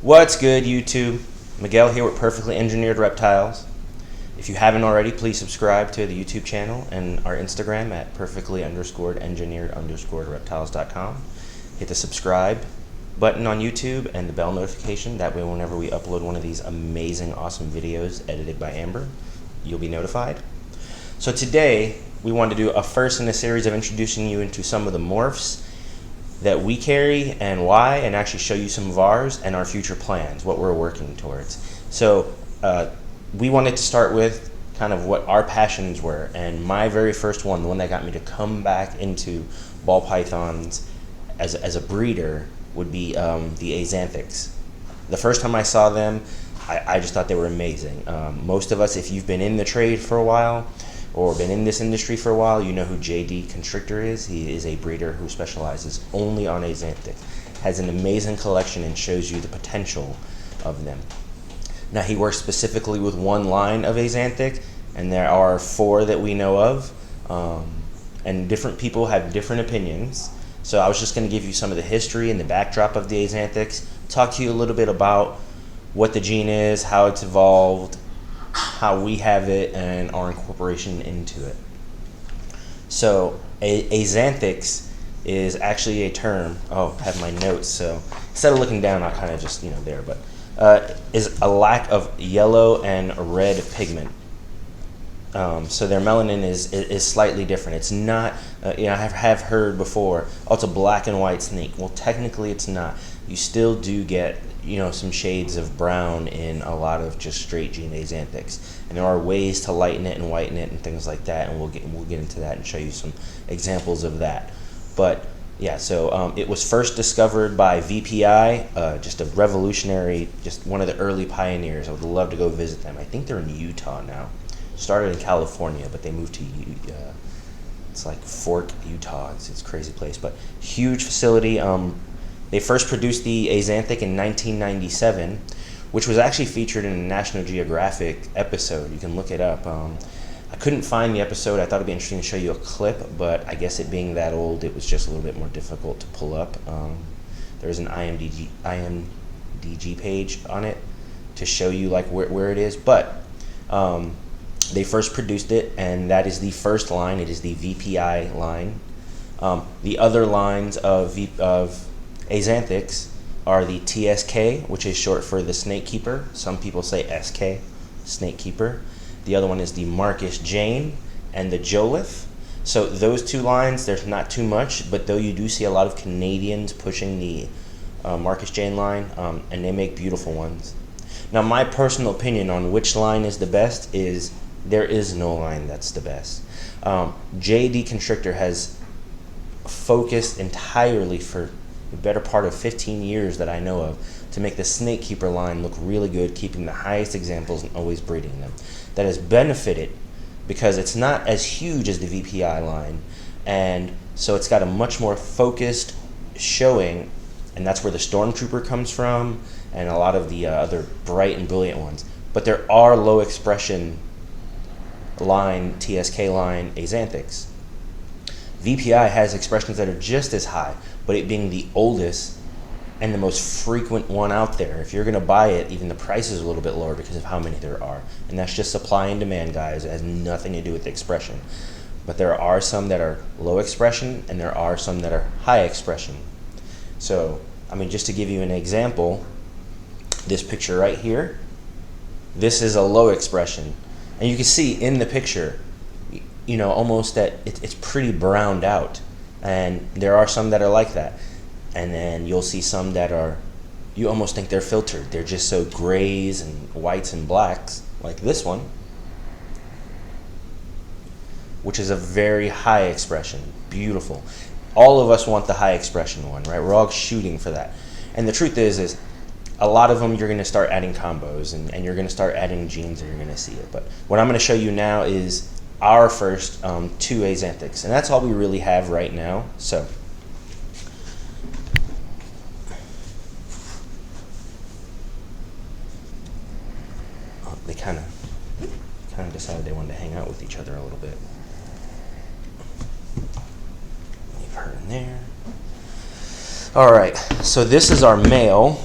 What's good, YouTube? Miguel here with Perfectly Engineered Reptiles. If you haven't already, please subscribe to the YouTube channel and our Instagram at perfectly_engineered_reptiles.com. Hit the subscribe button on YouTube and the bell notification. That way, whenever we upload one of these amazing, awesome videos edited by Amber, you'll be notified. So today, we want to do a first in a series of introducing you into some of the morphs that we carry and why, and actually show you some of ours and our future plans, what we're working towards. So we wanted to start with kind of what our passions were, and my very first one, the one that got me to come back into ball pythons as a breeder, would be the Axanthics. The first time I saw them, I just thought they were amazing. Most of us, if you've been in the trade for a while, or been in this industry for a while, you know who JD Constrictor is. He is a breeder who specializes only on Axanthic. Has an amazing collection and shows you the potential of them. Now, he works specifically with one line of Axanthic, and there are 4 that we know of, and different people have different opinions. So I was just going to give you some of the history and the backdrop of the Axanthics, talk to you a little bit about what the gene is, how it's evolved, how we have it, and our incorporation into it. So Axanthics is actually a term. I have my notes, so instead of looking down, I'll kind of just there. But is a lack of yellow and red pigment. So their melanin is slightly different. It's not. I have heard before, oh, it's a black and white snake. Well, technically, it's not. You still do get some shades of brown in a lot of just straight gene Axanthics, and there are ways to lighten it and whiten it and things like that, and we'll get into that and show you some examples of that. But yeah, so it was first discovered by VPI, just a revolutionary, just one of the early pioneers. I would love to go visit them. I think they're in Utah now. Started in California, but they moved to it's like Fork, Utah. It's a crazy place, but huge facility. They first produced the Axanthic in 1997, which was actually featured in a National Geographic episode. You can look it up. I couldn't find the episode. I thought it'd be interesting to show you a clip, but I guess it being that old, it was just a little bit more difficult to pull up. There's an IMDG page on it to show you like where it is, but they first produced it, and that is the first line. It is the VPI line. The other lines of Axanthics are the TSK, which is short for the Snake Keeper. Some people say SK, Snake Keeper. The other one is the Marcus Jane and the Joliffe. So those 2 lines, there's not too much, but though you do see a lot of Canadians pushing the Marcus Jane line, and they make beautiful ones. Now, my personal opinion on which line is the best is there is no line that's the best. JD Constrictor has focused entirely for the better part of 15 years that I know of to make the Snake Keeper line look really good, keeping the highest examples and always breeding them. That has benefited because it's not as huge as the VPI line, and so it's got a much more focused showing, and that's where the Stormtrooper comes from and a lot of the other bright and brilliant ones. But there are low expression line, TSK line Axanthics. VPI has expressions that are just as high, but it being the oldest and the most frequent one out there, if you're going to buy it, even the price is a little bit lower because of how many there are. And that's just supply and demand, guys. It has nothing to do with the expression. But there are some that are low expression, and there are some that are high expression. So, just to give you an example, this picture right here, this is a low expression. And you can see in the picture, almost that it's pretty browned out. And there are some that are like that. And then you'll see some that are, you almost think they're filtered. They're just so grays and whites and blacks, like this one, which is a very high expression. Beautiful. All of us want the high expression one, right? We're all shooting for that. And the truth is a lot of them you're going to start adding combos, and you're going to start adding genes, and you're going to see it. But what I'm going to show you now is our first 2 Axanthics, and that's all we really have right now. So they kind of decided they wanted to hang out with each other a little bit. Leave her in there. All right, so this is our male.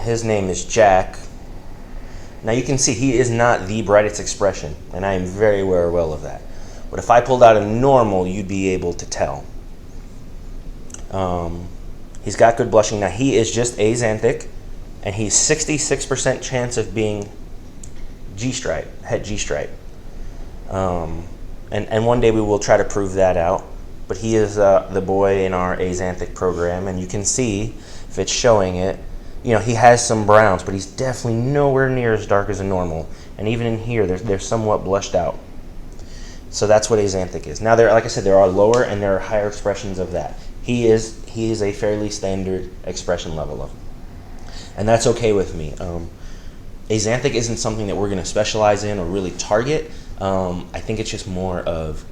his name is Jack. Now you can see he is not the brightest expression, and I am very well of that. But if I pulled out a normal, you'd be able to tell. He's got good blushing. Now he is just axanthic, and he's 66% chance of being G-stripe, het G-stripe. And one day we will try to prove that out. But he is the boy in our axanthic program, and you can see if it's showing it. You know, he has some browns, but he's definitely nowhere near as dark as a normal. And even in here, they're somewhat blushed out. So that's what axanthic is. Now, like I said, there are lower and there are higher expressions of that. He is a fairly standard expression level of him. And that's okay with me. Axanthic isn't something that we're going to specialize in or really target. I think it's just more of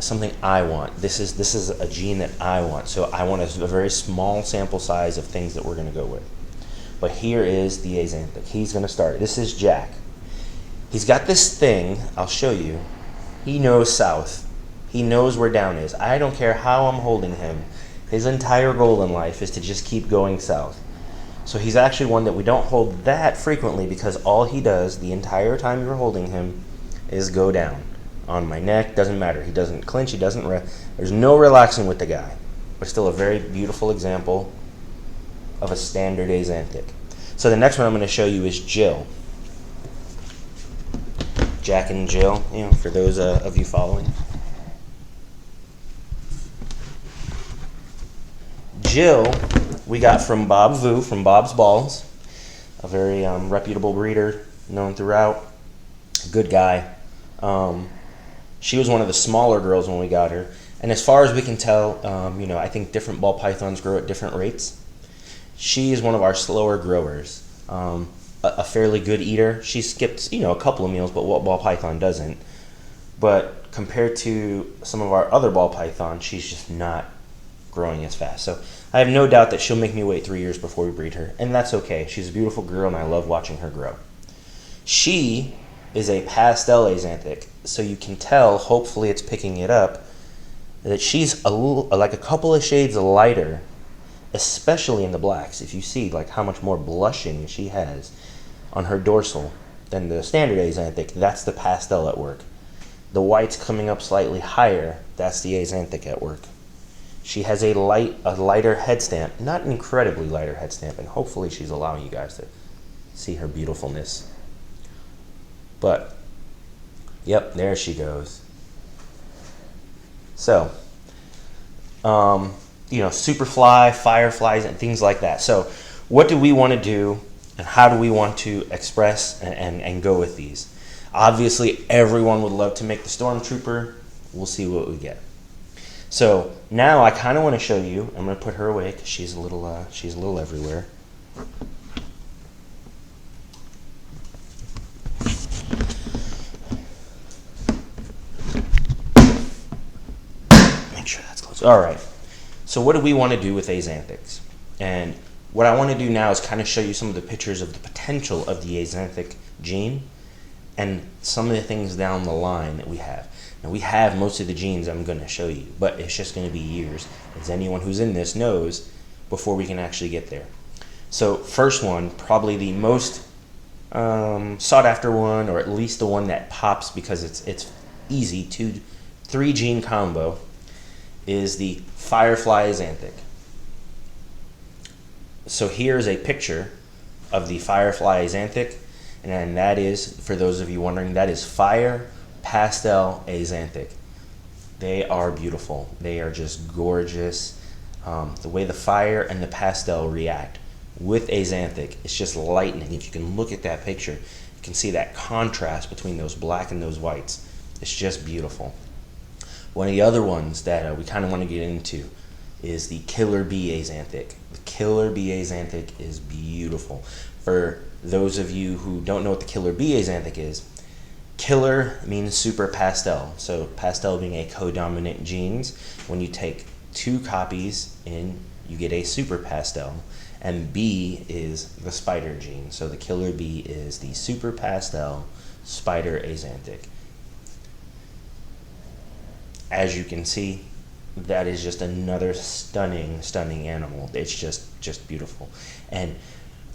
something I want. This is a gene that I want. So I want a very small sample size of things that we're going to go with. But here is the axanthic. He's going to start. This is Jack. He's got this thing. I'll show you. He knows south. He knows where down is. I don't care how I'm holding him. His entire goal in life is to just keep going south. So he's actually one that we don't hold that frequently because all he does the entire time you're holding him is go down. On my neck, doesn't matter. He doesn't clinch, he doesn't there's no relaxing with the guy. But still a very beautiful example of a standard axanthic. So the next one I'm going to show you is Jill. Jack and Jill, you know, for those of you following. Jill, we got from Bob Vu, from Bob's Balls, a very reputable breeder, known throughout, good guy. She was one of the smaller girls when we got her, and as far as we can tell, you know, I think different ball pythons grow at different rates. She is one of our slower growers, a fairly good eater. She skips, you know, a couple of meals, but what ball python doesn't? But compared to some of our other ball pythons, she's just not growing as fast. So I have no doubt that she'll make me wait 3 years before we breed her, and that's okay. She's a beautiful girl, and I love watching her grow. She is a pastel axanthic, so you can tell, hopefully it's picking it up, that she's like a couple of shades lighter, especially in the blacks. If you see like how much more blushing she has on her dorsal than the standard axanthic, that's the pastel at work. The whites coming up slightly higher, that's the axanthic at work. She has a lighter head stamp, not an incredibly lighter head stamp, and hopefully she's allowing you guys to see her beautifulness. But, yep, there she goes. So, you know, superfly, fireflies, and things like that. So, what do we want to do, and how do we want to express and go with these? Obviously, everyone would love to make the Stormtrooper. We'll see what we get. So, now I kind of want to show you, I'm going to put her away because she's a little everywhere. All right, so what do we want to do with axanthics? And what I want to do now is kind of show you some of the pictures of the potential of the axanthic gene and some of the things down the line that we have. Now, we have most of the genes I'm going to show you, but it's just going to be years, as anyone who's in this knows, before we can actually get there. So first one, probably the most sought after one, or at least the one that pops because it's easy, 2-3 gene combo, is the firefly axanthic. So here's a picture of the firefly axanthic, and that is, for those of you wondering, that is fire pastel axanthic. They are beautiful. They are just gorgeous. The way the fire and the pastel react with axanthic, it's just lightning. If you can look at that picture, you can see that contrast between those black and those whites. It's just beautiful. One of the other ones that we kind of want to get into is the killer bee axanthic. The killer bee axanthic is beautiful. For those of you who don't know what the killer bee axanthic is, killer means super pastel. So pastel being a codominant genes. When you take 2 copies in, you get a super pastel. And bee is the spider gene. So the killer bee is the super pastel spider axanthic. As you can see, that is just another stunning animal. It's just beautiful. And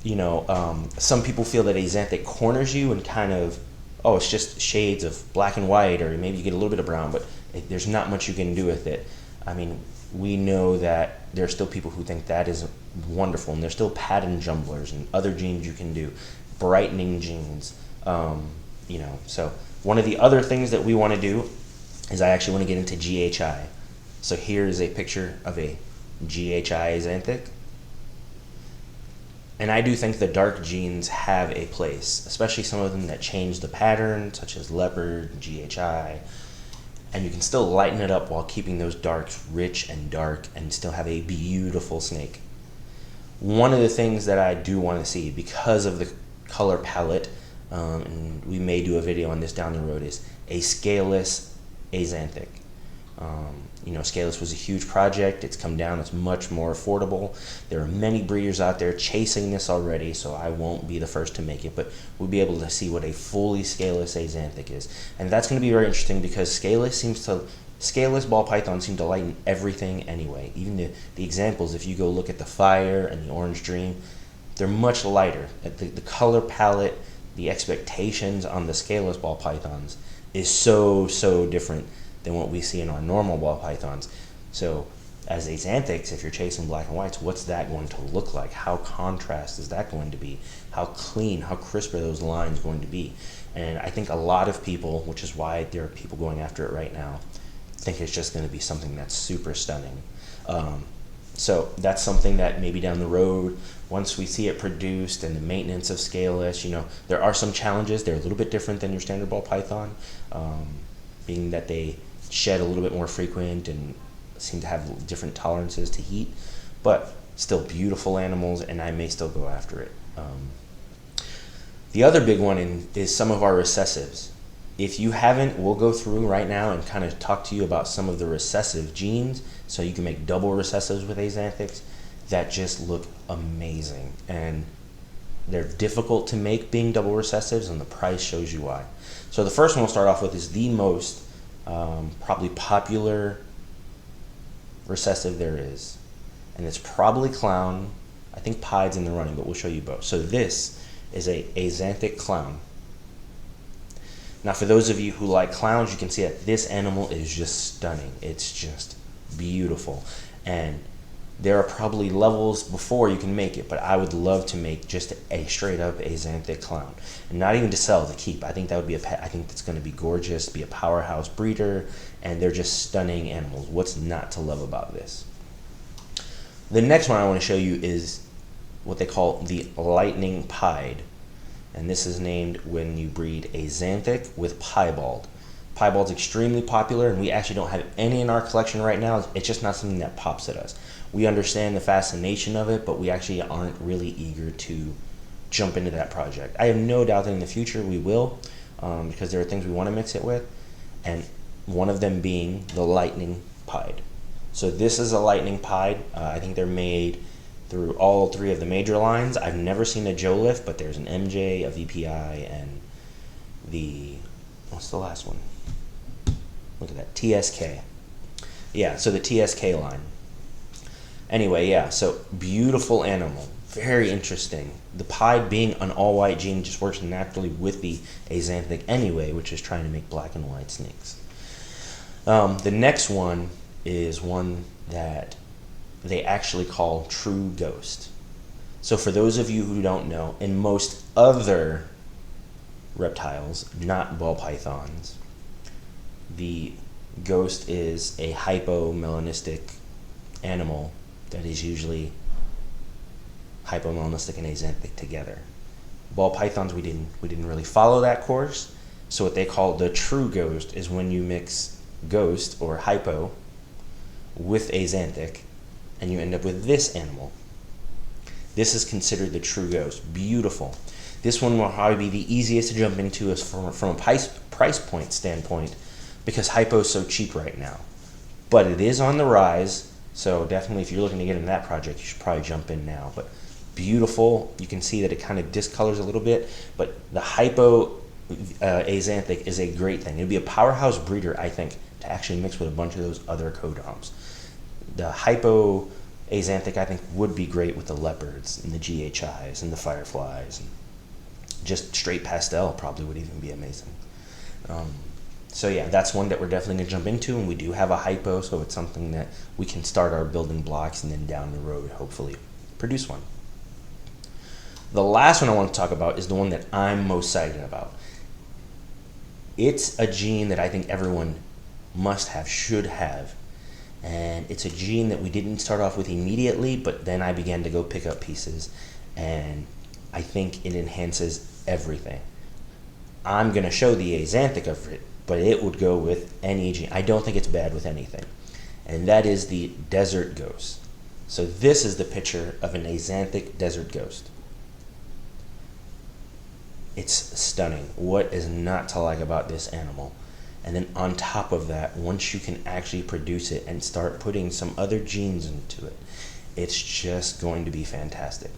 some people feel that axanthic corners you and kind of, oh, it's just shades of black and white, or maybe you get a little bit of brown, but there's not much you can do with it. I mean, we know that there are still people who think that is wonderful, and there's still pattern jumblers and other genes you can do, brightening genes. So one of the other things that we want to do is I actually want to get into GHI. So here is a picture of a GHI axanthic. And I do think the dark genes have a place, especially some of them that change the pattern, such as leopard, GHI. And you can still lighten it up while keeping those darks rich and dark and still have a beautiful snake. One of the things that I do want to see, because of the color palette, and we may do a video on this down the road, is a scaleless axanthic. Scaleless was a huge project. It's come down. It's much more affordable. There are many breeders out there chasing this already, so I won't be the first to make it, but we'll be able to see what a fully scaleless axanthic is. And that's going to be very interesting because scaleless ball pythons seem to lighten everything anyway. Even the examples, if you go look at the Fire and the Orange Dream, they're much lighter. The color palette, the expectations on the scaleless ball pythons is so different than what we see in our normal ball pythons. So as axanthics, if you're chasing black and whites, what's that going to look like? How contrast is that going to be? How clean, how crisp are those lines going to be? And I think a lot of people, which is why there are people going after it right now, think it's just going to be something that's super stunning. So that's something that maybe down the road, once we see it produced and the maintenance of scaleless, there are some challenges. They're a little bit different than your standard ball python, being that they shed a little bit more frequent and seem to have different tolerances to heat, but still beautiful animals, and I may still go after it. The other big one is some of our recessives. If you haven't, we'll go through right now and kind of talk to you about some of the recessive genes, so you can make double recessives with axanthics that just look amazing. And they're difficult to make being double recessives, and the price shows you why. So the first one we'll start off with is the most probably popular recessive there is, and it's probably clown. I think pied's in the running, but we'll show you both. So this is a axanthic clown. Now for those of you who like clowns, you can see that this animal is just stunning. It's just beautiful, and there are probably levels before you can make it, but I would love to make just a straight up axanthic clown, and not even to sell, to keep. I think that would be I think that's going to be gorgeous, be a powerhouse breeder, and they're just stunning animals. What's not to love about this? The next one I want to show you is what they call the lightning pied, and this is named when you breed axanthic with piebald. Piebald's extremely popular, and we actually don't have any in our collection right now. It's just not something that pops at us. We understand the fascination of it, but we actually aren't really eager to jump into that project. I have no doubt that in the future we will, because there are things we want to mix it with, and one of them being the lightning pied. So this is a lightning pied. I think they're made through all three of the major lines. I've never seen a Joe Lift, but there's an MJ, a VPI, and what's the last one? Look at that, TSK. Yeah, so the TSK line. Anyway, yeah, so beautiful animal, very interesting. The pied being an all-white gene just works naturally with the axanthic anyway, which is trying to make black and white snakes. The next one is one that they actually call True Ghost. So for those of you who don't know, in most other reptiles, not ball pythons, the ghost is a hypomelanistic animal that is usually hypomelanistic and axanthic together. Ball pythons, we didn't really follow that course. So what they call the true ghost is when you mix ghost or hypo with axanthic, and you end up with this animal. This is considered the true ghost. Beautiful. This one will probably be the easiest to jump into as from a price point standpoint, because hypo is so cheap right now. But it is on the rise, so definitely if you're looking to get into that project, you should probably jump in now. But beautiful. You can see that it kind of discolors a little bit, but the hypo axanthic is a great thing. It would be a powerhouse breeder, I think, to actually mix with a bunch of those other codoms. The hypo Axanthic, I think, would be great with the leopards and the GHIs and the fireflies. And just straight pastel probably would even be amazing. So yeah, that's one that we're definitely going to jump into, and we do have a hypo, so it's something that we can start our building blocks and then down the road hopefully produce one. The last one I want to talk about is the one that I'm most excited about. It's a gene that I think everyone must have, should have, and it's a gene that we didn't start off with immediately, but then I began to go pick up pieces, and I think it enhances everything. I'm going to show the axanthic of it, but it would go with any gene. I don't think it's bad with anything, and that is the desert ghost. So this is the picture of an axanthic desert ghost. It's stunning. What is not to like about this animal? And then on top of that, once you can actually produce it and start putting some other genes into it, it's just going to be fantastic.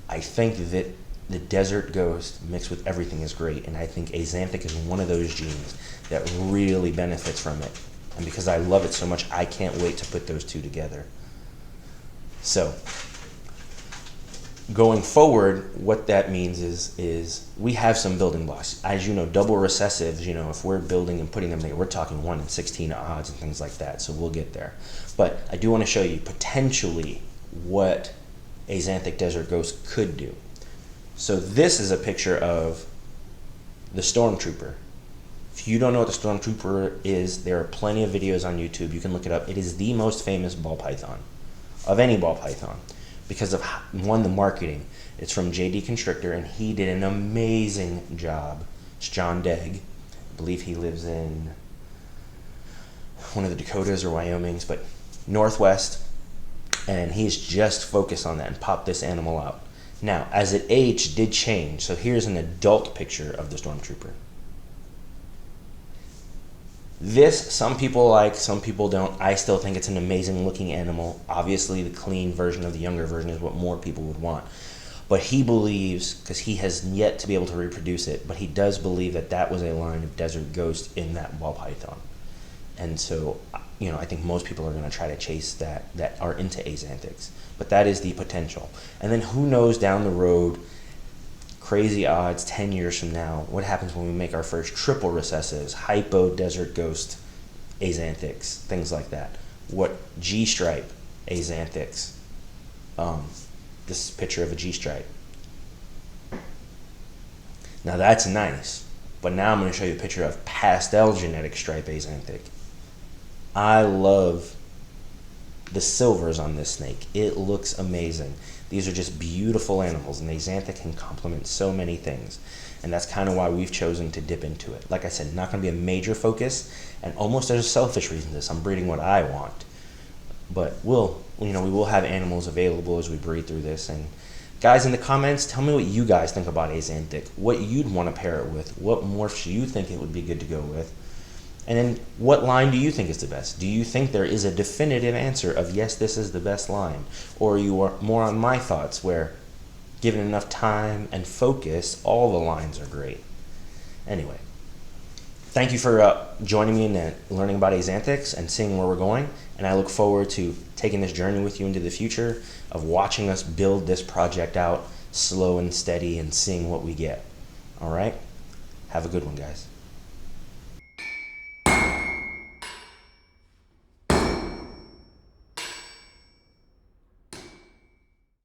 I think that the desert ghost mixed with everything is great, and I think axanthic is one of those genes that really benefits from it. And because I love it so much, I can't wait to put those two together. So going forward, what that means is we have some building blocks. As you know, double recessives, you know, if we're building and putting them together, we're talking 1 in 16 odds and things like that, so we'll get there. But I do want to show you potentially what axanthic desert ghost could do. So this is a picture of the stormtrooper. If you don't know what the stormtrooper is, there are plenty of videos on YouTube. You can look it up. It is the most famous ball python of any ball python because of, one, the marketing. It's from JD Constrictor, and he did an amazing job. It's John Degg. I believe he lives in one of the Dakotas or Wyomings, but Northwest, and he's just focused on that and popped this animal out. Now, as it aged, did change. So here's an adult picture of the stormtrooper. This, some people like, some people don't. I still think it's an amazing looking animal. Obviously, the clean version of the younger version is what more people would want. But he believes, because he has yet to be able to reproduce it, but he does believe that that was a line of desert ghost in that ball python. And so, you know, I think most people are going to try to chase that are into axanthics. But that is the potential. And then who knows down the road, crazy odds, 10 years from now, what happens when we make our first triple recessives, hypo, desert ghost, axanthics, things like that. What G-stripe axanthics. This picture of a G-stripe. Now that's nice. But now I'm going to show you a picture of pastel genetic stripe axanthic. I love the silvers on this snake. It looks amazing. These are just beautiful animals, and axanthic can complement so many things. And that's kind of why we've chosen to dip into it. Like I said, not going to be a major focus, and almost there's a selfish reason to this. I'm breeding what I want. But we will have animals available as we breed through this. And guys, in the comments, tell me what you guys think about axanthic, what you'd want to pair it with, what morphs you think it would be good to go with. And then what line do you think is the best? Do you think there is a definitive answer of yes, this is the best line? Or you are more on my thoughts where given enough time and focus, all the lines are great. Anyway, thank you for joining me and learning about axanthics and seeing where we're going. And I look forward to taking this journey with you into the future of watching us build this project out slow and steady and seeing what we get. All right? Have a good one, guys.